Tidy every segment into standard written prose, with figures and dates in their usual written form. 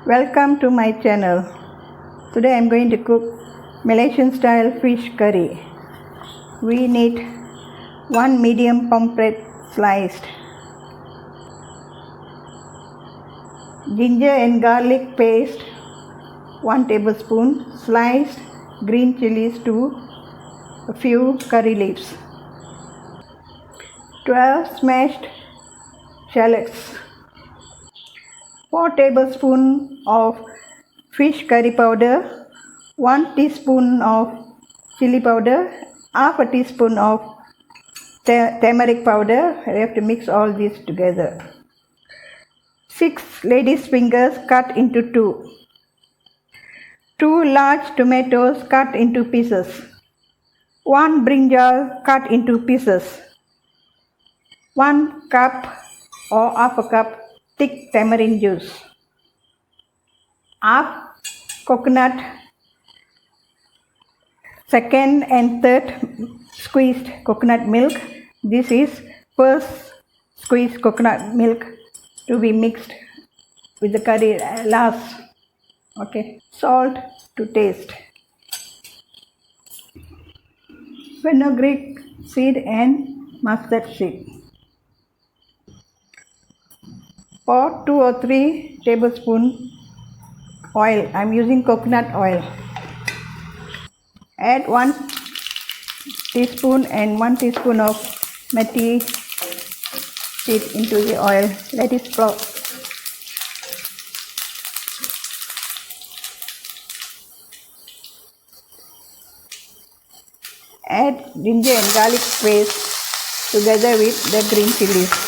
Welcome to my channel. Today I am going to cook Malaysian style fish curry. We need 1 medium pomfret sliced, ginger and garlic paste 1 tablespoon, sliced green chillis to a few curry leaves, 12 smashed shallots, 4 tablespoons of fish curry powder, 1 teaspoon of chili powder, half a teaspoon of tamarind powder. We have to mix all this together. 6 ladies' fingers cut into 2. 2 large tomatoes cut into pieces. 1 brinjal cut into pieces. 1 cup or half a cup thick tamarind juice. Half coconut, second and third squeezed coconut milk. This is first squeezed coconut milk to be mixed with the curry last. Okay. Salt to taste. Fenugreek seed and mustard seed. Pour 2 or 3 tablespoons oil. I am using coconut oil. Add 1 teaspoon and 1 teaspoon of Methi seed into the oil. Let it sprout. Add ginger and garlic paste together with the green chillis.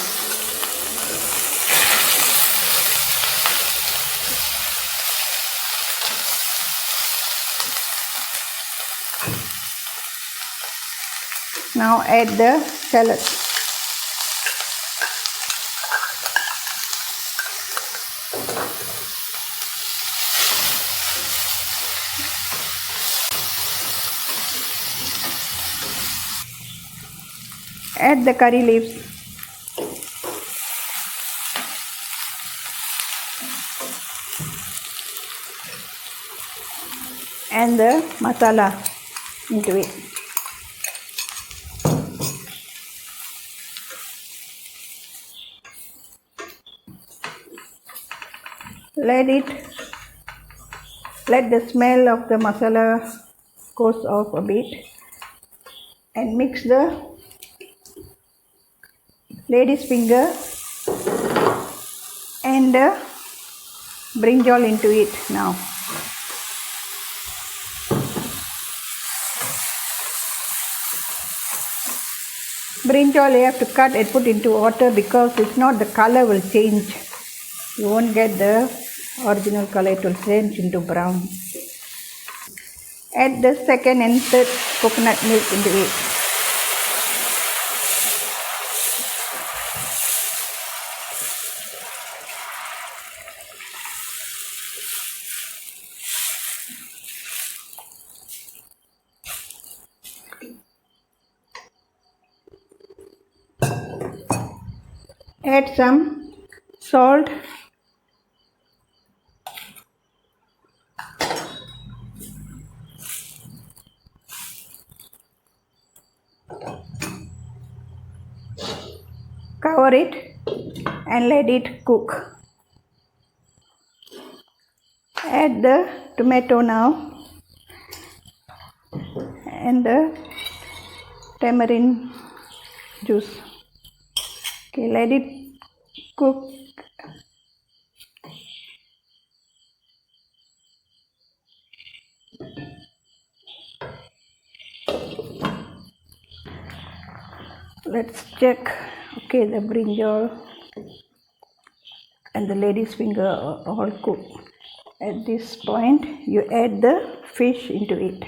Now add the shallots. Add the curry leaves. And the masala into it. Let the smell of the masala goes off a bit and mix the lady's finger and the brinjal into it now. Brinjal you have to cut and put into water because if not the color will change. You won't get the original color, it will change into brown. Add the second and third coconut milk into it. Add some salt. Cover it and let it cook. Add the tomato now and the tamarind juice. Okay, let it cook. Let's check. Okay, the brinjal and the lady's finger are all cooked. At this point, you add the fish into it.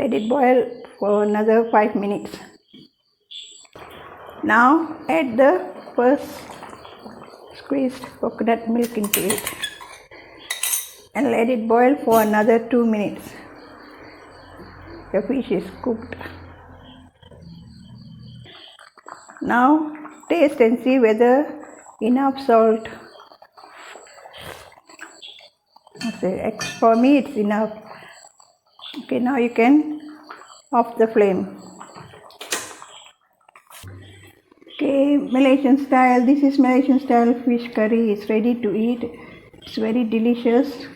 Let it boil for another 5 minutes. Now add the first squeezed coconut milk into it and let it boil for another 2 minutes. The fish is cooked. Now taste and see whether enough salt. Okay, for me it's enough. Okay, now you can off the flame. Okay, Malaysian style. This is Malaysian style fish curry. It's ready to eat. It's very delicious.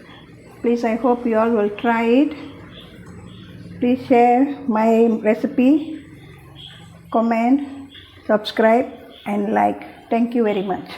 Please, I hope you all will try it. Please share my recipe, comment, subscribe and like. Thank you very much.